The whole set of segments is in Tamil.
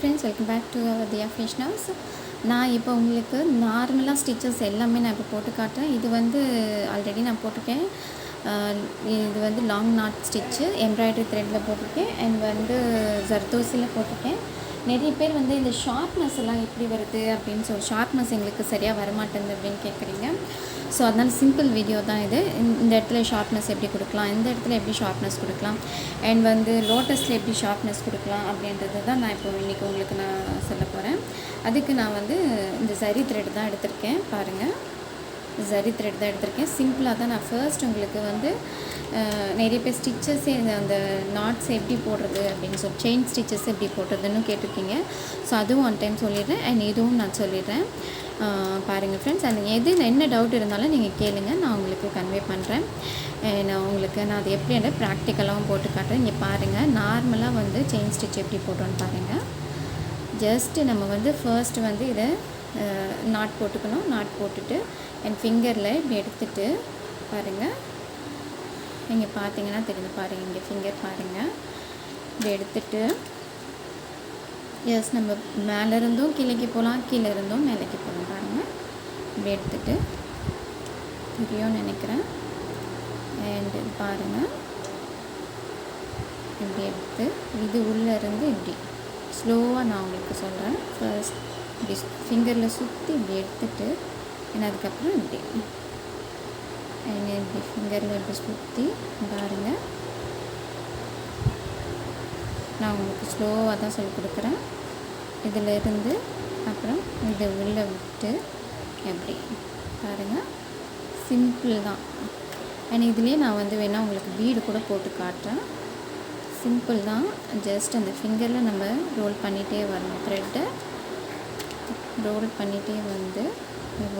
ஃப்ரெண்ட்ஸ், வெல்கம் பேக் டு தியா ஃபேஷனல்ஸ். நான் இப்போ உங்களுக்கு நார்மலாக ஸ்டிச்சஸ் எல்லாமே நான் இப்போ போட்டு காட்டுறேன். இது வந்து ஆல்ரெடி நான் போட்டிருக்கேன். இது வந்து லாங் நாட் ஸ்டிச்சு எம்ப்ராய்டரி த்ரெட்டில் போட்டிருக்கேன் அண்ட் வந்து ஜர்தோசியில் போட்டிருக்கேன். நிறைய பேர் வந்து இந்த ஷார்ப்னஸ் எல்லாம் எப்படி வருது அப்படின்னு ஷார்ப்னஸ் எங்களுக்கு சரியாக வரமாட்டேங்குது அப்படின்னு கேட்குறீங்க. ஸோ அதனால் சிம்பிள் வீடியோ தான் இது. இந்த இடத்துல ஷார்ப்னஸ் எப்படி கொடுக்கலாம், இந்த இடத்துல எப்படி ஷார்ப்னஸ் கொடுக்கலாம் அண்ட் வந்து லோட்டஸில் எப்படி ஷார்ப்னஸ் கொடுக்கலாம் அப்படின்றது தான் நான் இப்போ இன்றைக்கி உங்களுக்கு நான் சொல்ல போகிறேன். அதுக்கு நான் வந்து இந்த ஜரி த்ரெட் தான் எடுத்திருக்கேன். பாருங்கள், ஜரி த்ரெட் தான் எடுத்திருக்கேன். சிம்பிளாக தான் நான் ஃபர்ஸ்ட் உங்களுக்கு வந்து நிறைய பேர் ஸ்டிச்சஸே அந்த நாட்ஸ் எப்படி போடுறது அப்படின்னு செயின் ஸ்டிச்சஸ் எப்படி போடுறதுன்னு கேட்டிருக்கீங்க. ஸோ அதுவும் ஒன் டைம் சொல்லிடுறேன் அண்ட் இதுவும் நான் சொல்லிடுறேன். பாருங்கள் ஃப்ரெண்ட்ஸ், அந்த எது என்ன டவுட் இருந்தாலும் நீங்கள் கேளுங்க, நான் உங்களுக்கு கன்வே பண்ணுறேன். நான் அது எப்படி ப்ராக்டிக்கலாகவும் போட்டு காட்டுறேன். இங்கே பாருங்கள், நார்மலாக வந்து செயின் ஸ்டிச் எப்படி போட்டோன்னு பாருங்கள். ஜஸ்ட்டு நம்ம வந்து ஃபர்ஸ்ட் வந்து இதை நாட் போட்டுக்கணும். நாட் போட்டுட்டு என் ஃபிங்கரில் இப்படி எடுத்துகிட்டு பாருங்கள், நீங்கள் பார்த்தீங்கன்னா தெரியுது பாருங்கள், இங்கே ஃபிங்கர் பாருங்கள், இப்படி எடுத்துகிட்டு எஸ் நம்ம மேலே இருந்தும் கீழேக்கு போகலாம், கீழே இருந்தும் மேலேக்கு போகலாம். பாருங்கள், இப்படி எடுத்துகிட்டு தெரியும்னு நினைக்கிறேன். அண்டு பாருங்கள், இப்படி எடுத்து இது உள்ளே இருந்து இப்படி ஸ்லோவாக நான் உங்களுக்கு சொல்கிறேன். ஃபர்ஸ்ட் இப்படி ஃபிங்கரில் சுற்றி இப்படி எடுத்துகிட்டு அதுக்கப்புறம் இப்படி இப்படி ஃபிங்கரில் இப்படி சுற்றி பாருங்கள். நான் உங்களுக்கு ஸ்லோவாக தான் சொல்லி கொடுக்குறேன். இதில் இருந்து அப்புறம் இதை உள்ளே விட்டு எப்படி பாருங்கள், சிம்பிள் தான். அண்ட் இதுலேயே நான் வந்து வேணால் உங்களுக்கு பீடு கூட போட்டு காட்டுறேன். சிம்பிள் தான். ஜஸ்ட் அந்த ஃபிங்கரில் நம்ம ரோல் பண்ணிகிட்டே வரணும். த்ரெட்டை ரோல் பண்ணிகிட்டே வந்து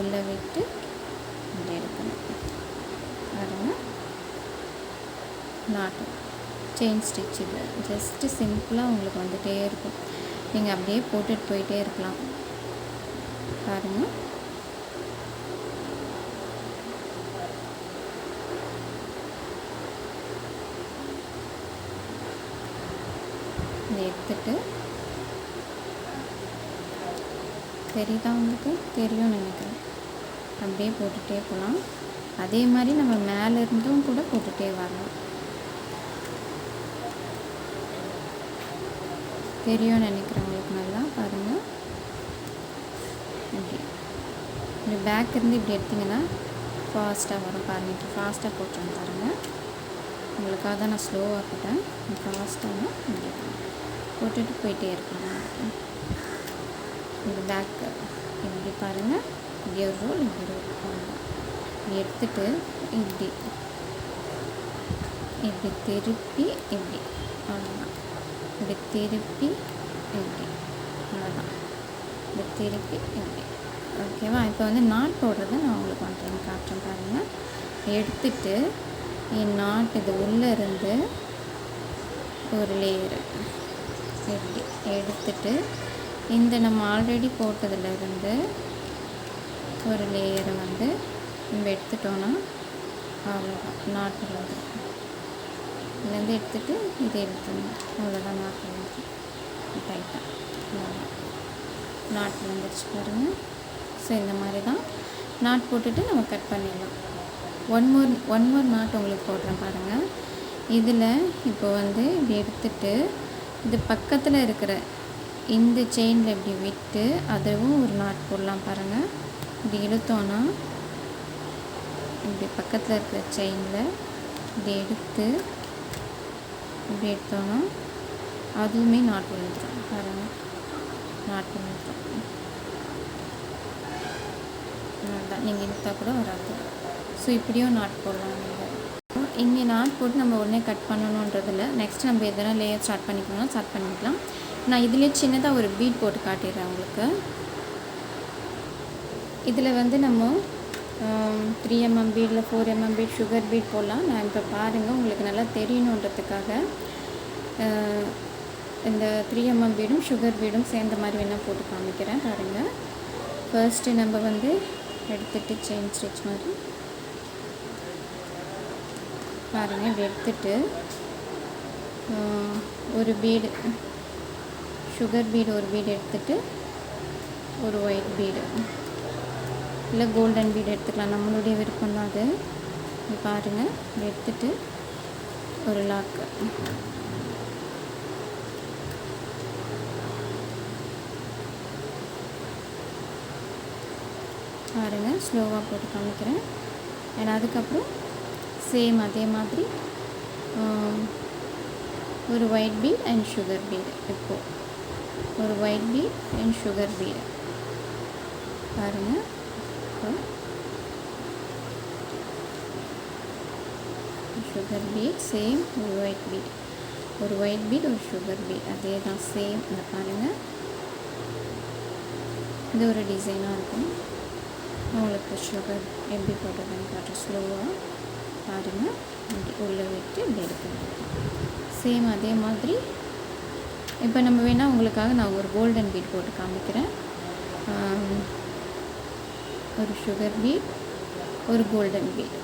உள்ளே விட்டு இப்படி எடுக்கணும். பாருங்கள், நாட்டு செயின் ஸ்டிச் இது ஜஸ்ட்டு சிம்பிளாக உங்களுக்கு வந்துகிட்டே இருக்கும். நீங்கள் அப்படியே போட்டுட்டு போயிட்டே இருக்கலாம். பாருங்கள், இதை எடுத்துட்டு தெரியுதா உங்களுக்கு? தெரியும்னு நினைக்கிறேன். அப்படியே போட்டுகிட்டே போகலாம். அதே மாதிரி நம்ம மேலே இருந்தும் கூட போட்டுகிட்டே வரலாம். தெரியும்னு நினைக்கிறேன் உங்களுக்கு நல்லா. பாருங்கள், இப்படி இப்படி பேக் இருந்து இப்படி எடுத்திங்கன்னா ஃபாஸ்ட்டாக வரும். பாருங்கள், இப்போ ஃபாஸ்ட்டாக போட்டுருங்க. பாருங்கள், உங்களுக்காக தான் நான் ஸ்லோவாக போட்டேன். ஃபாஸ்ட்டாக இப்படி போட்டுட்டு போயிட்டே இருக்கலாம். இது பேக் இப்படி பாருங்கள், இப்படி ஒரு ரோல், இப்படி ரோல் பண்ணலாம். இப்படி எடுத்துகிட்டு இப்படி இப்படி திருப்பி இப்படி அவ்வளோதான். இப்படி திருப்பி இப்படி அவ்வளோதான். இப்படி திருப்பி இப்படி. ஓகேவா? இப்போ வந்து நாட் போடுறத நான் உங்களுக்கு ஒன் டைம் காட்டுறேன். பாருங்கள், எடுத்துட்டு என் நாட் இது உள்ளே இருந்து ஒரு லேயரு இப்படி எடுத்துட்டு இந்த நம்ம ஆல்ரெடி போட்டதில் இருந்து ஒரு லேயரை வந்து நம்ம எடுத்துட்டோன்னா அவ்வளோதான், நாட்டில் வந்துடும். இதுலேருந்து எடுத்துகிட்டு இதை எடுத்துடணும். அவ்வளோதான், நாட்டில் வந்துடும். டைட்டாக அவ்வளோதான், நாட்டில் வந்துடுச்சு பாருங்கள். ஸோ இந்த மாதிரி தான் நாட் போட்டுட்டு நம்ம கட் பண்ணிடலாம். ஒன் மோர் நாட் உங்களுக்கு போடுறேன் பாருங்கள். இதில் இப்போ வந்து இப்படி எடுத்துகிட்டு இது பக்கத்தில் இருக்கிற இந்த செயினில் இப்படி விட்டு அதுவும் ஒரு நாட் போடலாம். பாருங்கள், இப்படி இழுத்தோன்னா இப்படி பக்கத்தில் இருக்கிற செயினில் இப்படி எடுத்து இப்படி எடுத்தோன்னா அதுவுமே நாட் விழுந்துடும். பாருங்கள், நாட் விழுந்துடும். அதுதான், நீங்கள் இழுத்தா கூட வராது. ஸோ இப்படியும் நாட் போடலாம். நீங்கள் இங்கே நாட் போட்டு நம்ம உடனே கட் பண்ணணுன்றதில்ல. நெக்ஸ்ட் நம்ம எதனா லேயர் ஸ்டார்ட் பண்ணிக்கணும்னா ஸ்டார்ட் பண்ணிக்கலாம். நான் இதிலே சின்னதாக ஒரு பீட் போட்டு காட்டிடுறேன் உங்களுக்கு. இதில் வந்து நம்ம 3mm பீட் இல்லை 4mm பீட், சுகர் பீட் போடலாம். நான் இப்போ பாருங்கள், உங்களுக்கு நல்லா தெரியணுன்றதுக்காக இந்த 3mm பீடும் சுகர் பீடும் சேர்ந்த மாதிரி வேணால் போட்டு காமிக்கிறேன். பாருங்கள், ஃபர்ஸ்ட்டு நம்ம வந்து எடுத்துகிட்டு செயின் ஸ்டிச் மாதிரி பாருங்கள், இப்படி எடுத்துகிட்டு ஒரு பீடு சுகர் பீடு ஒரு பீடு எடுத்துகிட்டு ஒரு ஒயிட் பீடு இல்லை கோல்டன் பீடு எடுத்துக்கலாம், நம்மளுடைய விருப்பம் தான் அது. இது பாருங்கள், எடுத்துகிட்டு ஒரு லாக்கு பாருங்கள், ஸ்லோவாக போட்டு காமிக்கிறேன். அண்ட் அதுக்கப்புறம் சேம் அதே மாதிரி ஒரு white beet and sugar beet. இப்போது ஒரு white beet and sugar beet பாருங்கள். சுகர் பீட் சேம் ஒரு ஒயிட் பீட், ஒரு ஒயிட் பீட் ஒரு சுகர் பீட், அதே தான் சேம். அதை பாருங்கள், இது ஒரு டிசைனாக இருக்கும். உங்களுக்கு சுகர் எப்படி போடுறதுன்னு காட்டுறேன். ஸ்லோவாக பாருங்கள், இப்படி உள்ளே விட்டு இப்படி எடுக்கணும். சேம் அதே மாதிரி இப்போ நம்ம வேணால் உங்களுக்காக நான் ஒரு கோல்டன் பீட் போட்டு காமிக்கிறேன். ஒரு சுகர் பீட் ஒரு கோல்டன் பீட்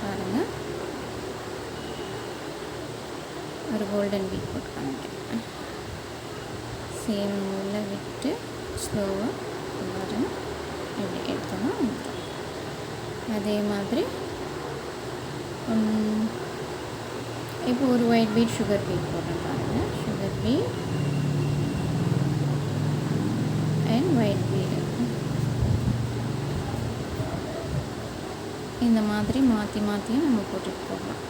பாருங்கள், ஒரு கோல்டன் பீட் போட்டு காமிக்கிறேன். சேம் உள்ளே விட்டு ஸ்லோவாக பாருங்கள், இப்படி எடுத்தோம்னா அதே மாதிரி இப்போ ஒரு ஒயிட் பீட் சுகர் பீட் போடுறேன் பாருங்கள். Sugar beet and white beet இந்த மாதிரி மாற்றி மாற்றியும் நம்ம போட்டுட்டு போகலாம்.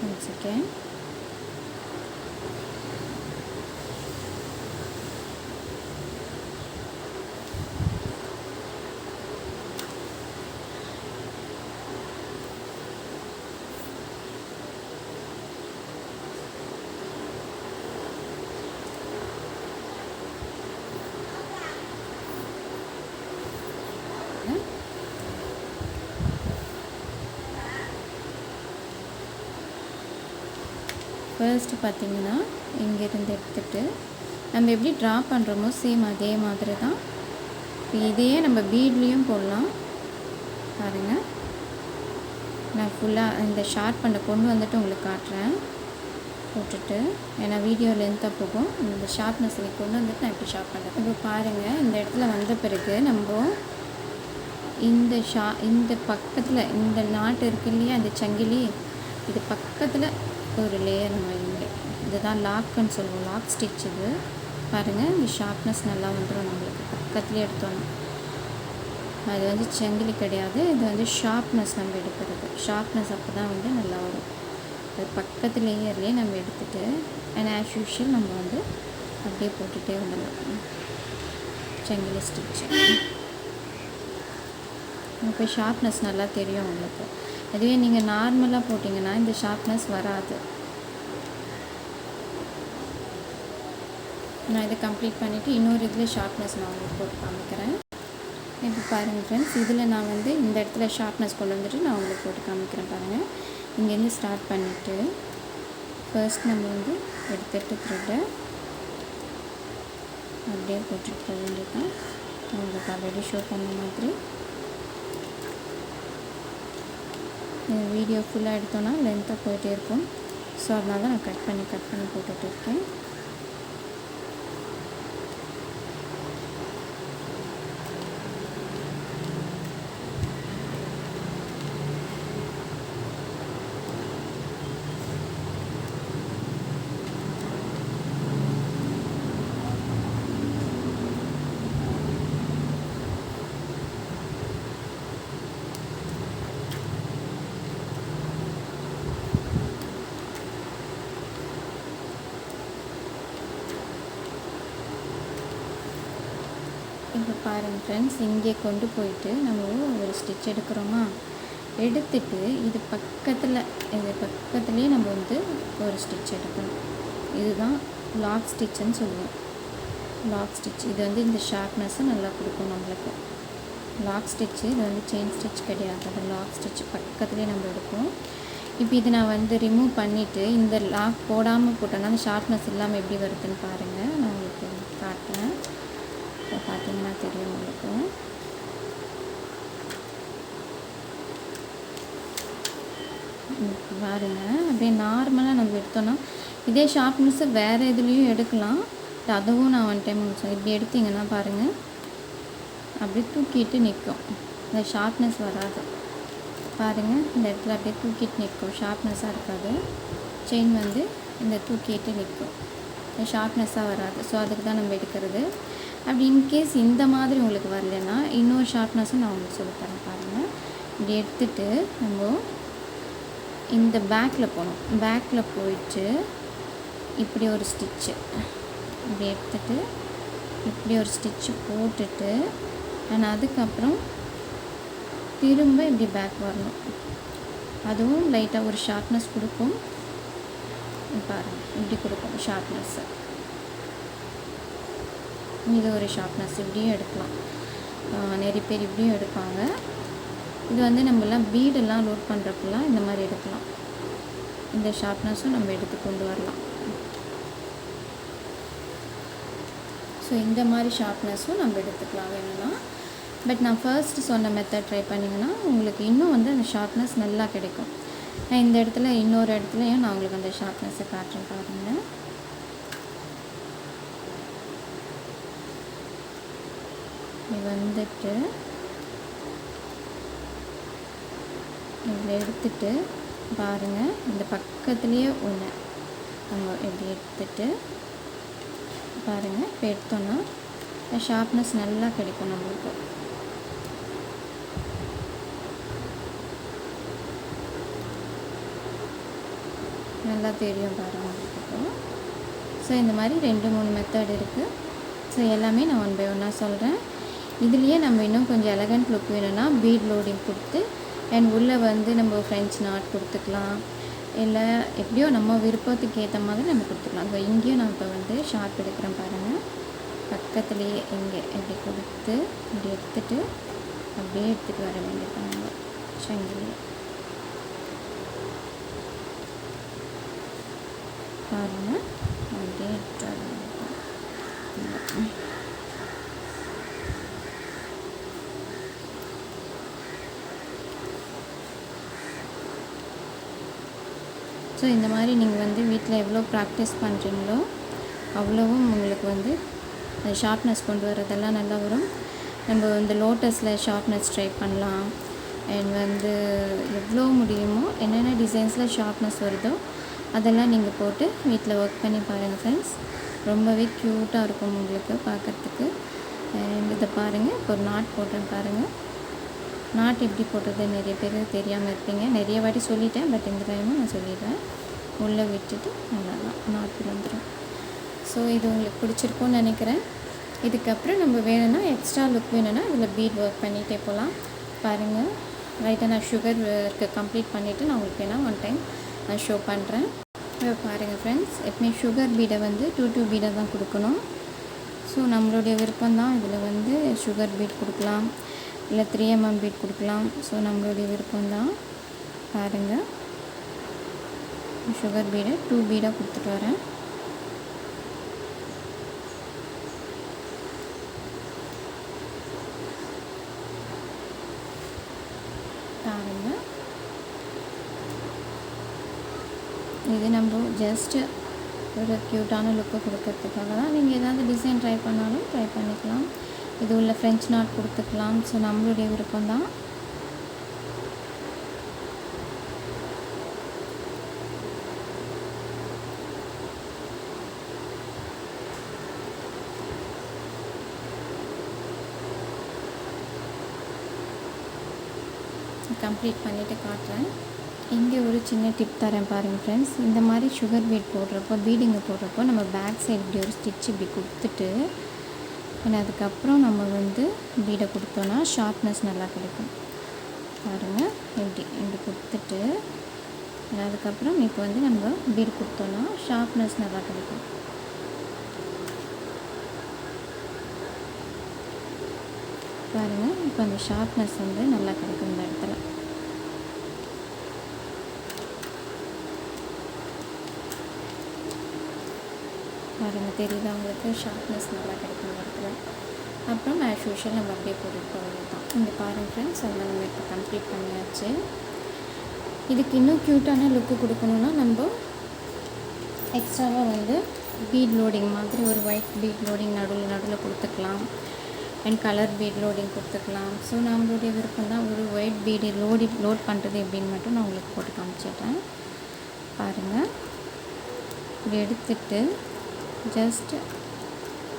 ஒன்ஸ் அகேன் ஃபர்ஸ்ட்டு பார்த்திங்கன்னா இங்கேருந்து எடுத்துகிட்டு நம்ம எப்படி ட்ரா பண்ணுறோமோ சேம் அதே மாதிரி தான். இப்போ இதையே நம்ம பீட்லேயும் போடலாம் பாருங்கள். நான் ஃபுல்லாக இந்த ஷார்ட் பண்ண கொண்டு வந்துட்டு உங்களுக்கு காட்டுறேன் போட்டுட்டு, ஏன்னா வீடியோ லென்த்தாக போகும். இந்த ஷார்ப்னஸ் கொண்டு வந்துட்டு நான் இப்படி ஷார்ப் பண்ணுறேன். இப்போ பாருங்கள், இந்த இடத்துல வந்த பிறகு நம்ம இந்த பக்கத்தில் இந்த நாட்டு இருக்கு இல்லையா, இந்த சங்கிலி, இது பக்கத்தில் ஒரு லேயர் நம்ம இங்கே இதுதான் லாக்குன்னு சொல்லுவோம், லாக் ஸ்டிச். இது பாருங்கள், இந்த ஷார்ப்னஸ் நல்லா வந்துடும் நம்மளுக்கு பக்கத்துலேயே எடுத்தோன்னா. அது வந்து சங்கிலி கிடையாது, இது வந்து ஷார்ப்னஸ் நம்ம எடுக்கிறது. ஷார்ப்னஸ் அப்போ தான் வந்து நல்லா வரும். அது பக்கத்து லேயர்லேயே நம்ம எடுத்துகிட்டு அண்ட் ஆஸ் யூஷுவல் நம்ம வந்து அப்படியே போட்டுகிட்டே வந்துடலாம் சங்கிலி ஸ்டிச்சு. இப்போ ஷார்ப்னஸ் நல்லா தெரியும் உங்களுக்கு. அதுவே நீங்கள் நார்மலாக போட்டிங்கன்னா இந்த ஷார்ப்னஸ் வராது. நான் இதை கம்ப்ளீட் பண்ணிவிட்டு இன்னொரு இதில் ஷார்ப்னஸ் நான் உங்களுக்கு போட்டு காமிக்கிறேன். இப்போ பாருங்கள் ஃப்ரெண்ட்ஸ், இதில் நான் வந்து இந்த இடத்துல ஷார்ப்னஸ் கொண்டு வந்துட்டு நான் உங்களுக்கு போட்டு காமிக்கிறேன் பாருங்கள். இங்கேருந்து ஸ்டார்ட் பண்ணிவிட்டு ஃபர்ஸ்ட் நம்ம வந்து எடுத்துகிட்டு த்ரெட்டை அப்படியே போட்டுட்டு போக வேண்டியதான். உங்களுக்கு ஆல்ரெடி ஷோ பண்ண மாதிரி வீடியோ ஃபுல்லாக எடுத்தோன்னா லென்த்தாக போயிட்டே இருக்கும். ஸோ அதனால தான் நான் கட் பண்ணி போட்டுட்டு இருக்கேன். இப்போ பாருங்கள் ஃப்ரெண்ட்ஸ், இங்கே கொண்டு போயிட்டு நம்ம ஒரு ஸ்டிச் எடுக்கிறோமா, எடுத்துட்டு இது பக்கத்துலேயே நம்ம வந்து ஒரு ஸ்டிச் எடுக்கணும். இதுதான் லாக் ஸ்டிச்சுன்னு சொல்லுவோம். லாக் ஸ்டிச் இது வந்து இந்த ஷார்ப்னஸை நல்லா கொடுக்கும் நம்மளுக்கு. லாக் ஸ்டிச்சு இது வந்து செயின் ஸ்டிச் கிடையாது, அது லாக் ஸ்டிச் பக்கத்துலேயே நம்ம எடுப்போம். இப்போ இது நான் வந்து ரிமூவ் பண்ணிவிட்டு இந்த லாக் போடாமல் போட்டோன்னா அந்த ஷார்ப்னஸ் இல்லாமல் எப்படி வருதுன்னு பாருங்கள். நான் உங்களுக்கு காட்டுறேன். இப்போ பார்த்தீங்கன்னா தெரியும் உங்களுக்கு. பாருங்கள். அப்படியே நார்மலாக நம்ம எடுத்தோன்னா இதே ஷார்ப்னஸ்ஸை வேறு எதுலேயும் எடுக்கலாம். அதுவும் நான் ஒன் டைம் இப்படி எடுத்திங்கன்னா பாருங்கள், அப்படியே தூக்கிட்டு நிற்கும். இந்த ஷார்ப்னஸ் வராது பாருங்கள். இந்த இடத்துல அப்படியே தூக்கிட்டு நிற்கும், ஷார்ப்னஸாக இருக்காது. செயின் வந்து இந்த தூக்கிட்டு நிற்கும், ஷார்ப்னஸாக வராது. ஸோ அதுக்கு தான் நம்ம எடுக்கிறது. அப்படி இன்கேஸ் இந்த மாதிரி உங்களுக்கு வரலன்னா இன்னொரு ஷார்ப்னஸும் நான் உங்களுக்கு சொல்லித்தரேன் பாருங்கள். இப்படி எடுத்துகிட்டு நம்ம இந்த பேக்கில் போகணும். பேக்கில் போயிட்டு இப்படி ஒரு ஸ்டிச்சு இப்படி எடுத்துகிட்டு இப்படி ஒரு ஸ்டிச்சு போட்டுட்டு அண்ட் அதுக்கப்புறம் திரும்ப இப்படி பேக் வரணும். அதுவும் லைட்டாக ஒரு ஷார்ப்னஸ் கொடுக்கும் பாருங்கள். இப்படி கொடுக்கும் ஷார்ப்னஸ்ஸு. இது ஒரு ஷார்ப்னஸ் இப்படியும் எடுக்கலாம். நிறைய பேர் இப்படியும் எடுப்பாங்க. இது வந்து நம்மலாம் பீடெல்லாம் லோட் பண்ணுறப்பெல்லாம் இந்த மாதிரி எடுக்கலாம். இந்த ஷார்ப்னஸும் நம்ம எடுத்து கொண்டு வரலாம். ஸோ இந்த மாதிரி ஷார்ப்னஸும் நம்ம எடுத்துக்கலாம் வேணும்னா. பட் நான் ஃபர்ஸ்ட் சொன்ன மெத்தட் ட்ரை பண்ணிங்கன்னா உங்களுக்கு இன்னும் வந்து அந்த ஷார்ப்னஸ் நல்லா கிடைக்கும். நான் இந்த இடத்துல இன்னொரு இடத்துலையும் நான் உங்களுக்கு அந்த ஷார்ப்னஸை காட்டுறேன் பாருங்கள். இது வந்துட்டு இதில் எடுத்துட்டு பாருங்கள், இந்த பக்கத்துலேயே ஒன்று நம்ம இப்படி எடுத்துட்டு பாருங்கள். இப்போ எடுத்தோன்னா ஷார்ப்னஸ் நல்லா கிடைக்கும் நம்மளுக்கு. நல்லா தெரியும் பாருங்கள் உங்களுக்கு. ஸோ இந்த மாதிரி 2-3 மெத்தட் இருக்குது. ஸோ எல்லாமே நான் ஒன் பை ஒன்னாக சொல்கிறேன். இதுலேயே நம்ம இன்னும் கொஞ்சம் எலகண்ட் லுக் வேணும்னா பீட் லோடிங் கொடுத்து அண்ட் உள்ளே வந்து நம்ம ஃப்ரெஞ்ச் நாட் கொடுத்துக்கலாம். இல்லை எப்படியோ நம்ம விருப்பத்துக்கு ஏற்ற மாதிரி நம்ம கொடுத்துக்கலாம். ஸோ இங்கேயும் நான் இப்போ வந்து ஷார்ப் எடுக்கிறேன் பாருங்கள். பக்கத்துலேயே இங்கே இப்படி கொடுத்து இப்படி எடுத்துகிட்டு அப்படியே எடுத்துகிட்டு வர வேண்டியது நம்ம சங்கிலியை பாருங்கள். அப்படியே எடுத்து வர வேண்டியது. ஸோ இந்த மாதிரி நீங்கள் வந்து வீட்டில் எவ்வளோ ப்ராக்டிஸ் பண்ணுறீங்களோ அவ்வளோவும் உங்களுக்கு வந்து ஷார்ப்னஸ் கொண்டு வரதெல்லாம் நல்லா வரும். நம்ம இந்த லோட்டஸில் ஷார்ப்னஸ் ட்ரை பண்ணலாம். அண்ட் வந்து எவ்வளோ முடியுமோ என்னென்ன டிசைன்ஸில் ஷார்ப்னஸ் வருதோ அதெல்லாம் நீங்கள் போட்டு வீட்டில் ஒர்க் பண்ணி பாருங்கள் ஃப்ரெண்ட்ஸ். ரொம்பவே க்யூட்டாக இருக்கும் உங்களுக்கு பார்க்குறதுக்கு. அண்ட் இதை பாருங்கள், இப்போ ஒரு நாட் போடுறேன் பாருங்கள். நாட் எப்படி போடுறது நிறைய பேர் தெரியாமல் இருப்பீங்க. நிறைய வாட்டி சொல்லிட்டேன், பட் இந்த டைமும் நான் சொல்லிடுறேன். உள்ளே விட்டுட்டு நல்லா நாட் வந்துடும். ஸோ இது உங்களுக்கு பிடிச்சிருக்கும்னு நினைக்கிறேன். இதுக்கப்புறம் நம்ம வேணும்னா எக்ஸ்ட்ரா லுக் வேணும்னா இதில் பீட் ஒர்க் பண்ணிகிட்டே போகலாம். பாருங்கள், ரைட்டாக நான் சுகர் ஒர்க்கு கம்ப்ளீட் பண்ணிவிட்டு நான் உங்களுக்கு வேணால் ஒன் டைம் நான் ஷோ பண்ணுறேன். பாருங்கள் ஃப்ரெண்ட்ஸ், எப்பவுமே சுகர் பீடை வந்து 2 பீடை தான் கொடுக்கணும். ஸோ நம்மளுடைய விருப்பம் தான். இதில் வந்து சுகர் பீட் கொடுக்கலாம், இல்லை 3 mm பீட் கொடுக்கலாம். ஸோ நம்மளுடைய விருப்பம்தான். பாருங்கள், சுகர் பீடை 2 பீடாக கொடுத்துட்டு வரேன். பாருங்கள், இது நம்ம ஜஸ்ட்டு ஒரு க்யூட்டான லுக்கை கொடுக்கறதுக்காக தான். நீங்கள் ஏதாவது டிசைன் ட்ரை பண்ணாலும் ட்ரை பண்ணிக்கலாம். இது உள்ள ஃப்ரெஞ்ச் நாட் கொடுத்துக்கலாம். ஸோ நம்மளுடைய விருப்பம்தான். கம்ப்ளீட் பண்ணிவிட்டு காட்டுறேன். இங்கே ஒரு சின்ன டிப் தரேன் பாருங்கள் ஃப்ரெண்ட்ஸ். இந்த மாதிரி சுகர் பீட் போடுறப்போ, பீடிங்கை போடுறப்போ நம்ம பேக் சைடு இப்படி ஒரு ஸ்டிச் இப்படி கொடுத்துட்டு அதுக்கப்புறம் நம்ம வந்து பீடை கொடுத்தோன்னா ஷார்ப்னஸ் நல்லா கிடைக்கும். பாருங்கள், இப்படி கொடுத்துட்டு அதுக்கப்புறம் இப்போ வந்து நம்ம பீடு கொடுத்தோன்னா ஷார்ப்னஸ் நல்லா கிடைக்கும். பாருங்கள், இப்போ அந்த ஷார்ப்னஸ் வந்து நல்லா கிடைக்கும் இந்த இடத்துல. பாருங்கள், தெரியுதா உங்களுக்கு? ஷார்ப்னஸ் நல்லா கிடைக்கும் இந்த இடத்துல. அப்புறம் ஆஸ் யூஷுவல் நம்ம அப்படியே போட்டுட்டு போகிறது தான். இங்கே பாருங்கள் ஃப்ரெண்ட்ஸ், அதெல்லாம் நம்ம இப்போ கம்ப்ளீட் பண்ணியாச்சு. இதுக்கு இன்னும் க்யூட்டான லுக்கு கொடுக்கணுன்னா நம்ம எக்ஸ்ட்ராவாக வந்து பீட் லோடிங் மாதிரி ஒரு ஒயிட் பீட் லோடிங் நடுவில் கொடுத்துக்கலாம். அண்ட் கலர் பீட் லோடிங் கொடுத்துக்கலாம். ஸோ நம்மளுடைய விருப்பம் தான். ஒரு ஒயிட் பீடு லோட் பண்ணுறது எப்படின்னு மட்டும் நான் உங்களுக்கு போட்டு காமிச்சிடுறேன் பாருங்கள். இப்படி எடுத்துட்டு ஜஸ்ட்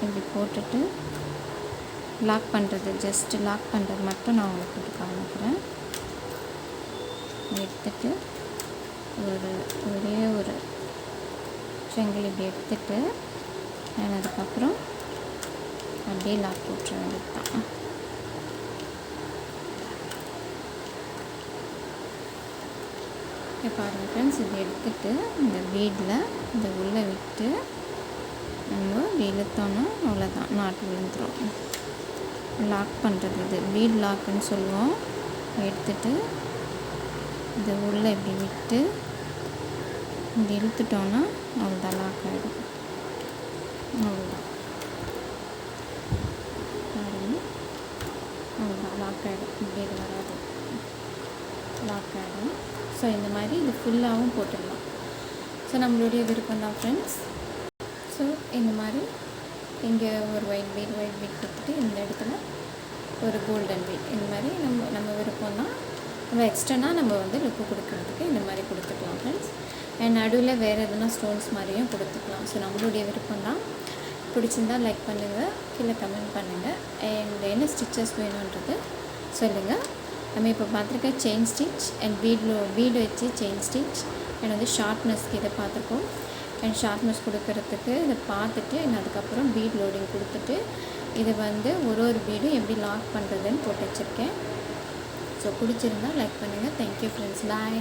இப்படி போட்டுட்டு லாக் பண்ணுறது மட்டும் நான் உங்களுக்கு போட்டு காமிக்கிறேன். எடுத்துட்டு ஒரே ஒரு செங்கல் இப்படி எடுத்துட்டு நான் அதுக்கப்புறம் அப்படியே லாக் போட்டுற வேண்டியது தான். பாருங்கள் ஃப்ரெண்ட்ஸ், இது எடுத்துட்டு இந்த பீடில் இந்த உள்ளே விட்டு நம்ம இழுத்தோன்னா அவ்வளோதான், நாட்டு விழுந்துடும். லாக் பண்ணுறது இது பீட் லாக்குன்னு சொல்லுவோம். எடுத்துட்டு இது உள்ளே இப்படி விட்டு இப்படி இழுத்துட்டோன்னா அவ்வளோதான், லாக் ஆகிடும். அவ்வளோதான் அவ்வளோதான் லாக் ஆகிடும். இப்படி இது வராது, லாக் ஆகிடும். ஸோ இந்த மாதிரி இது ஃபுல்லாகவும் போட்டுடலாம். ஸோ நம்மளுடைய விருப்பம் தான் ஃப்ரெண்ட்ஸ். ஸோ இந்த மாதிரி இங்கே ஒரு ஒயிட் பீட் கொடுத்துட்டு இந்த இடத்துல ஒரு கோல்டன் பீட், இந்த மாதிரி நம்ம விருப்பம் தான். நம்ம எக்ஸ்ட்ரா நம்ம வந்து லுக்கு கொடுக்கறதுக்கு இந்த மாதிரி கொடுத்துக்கலாம் ஃப்ரெண்ட்ஸ். அண்ட் நடுவில் வேறு எதுனா ஸ்டோன்ஸ் மாதிரியும் கொடுத்துக்கலாம். ஸோ நம்மளுடைய விருப்பம் தான். பிடிச்சிருந்தால் லைக் பண்ணுங்கள், கீழே கமெண்ட் பண்ணுங்கள். அண்ட் என்ன ஸ்டிச்சஸ் வேணுன்றது சொல்லுங்கள். நம்ம இப்போ பார்த்துருக்க செயின் ஸ்டிச் அண்ட் பீடு வச்சு செயின் ஸ்டிச் அண்ட் வந்து ஷார்ப்னஸ்க்கு இதை பார்த்துருக்கோம். அண்ட் ஷார்ப்னஸ் கொடுக்கறதுக்கு இதை பார்த்துட்டு அதுக்கப்புறம் பீட் லோடிங் கொடுத்துட்டு இது வந்து ஒரு பீடும் எப்படி லாக் பண்ணுறதுன்னு போட்டு வச்சுருக்கேன். ஸோ பிடிச்சிருந்தால் லைக் பண்ணுங்கள். தேங்க்யூ ஃப்ரெண்ட்ஸ், பாய்.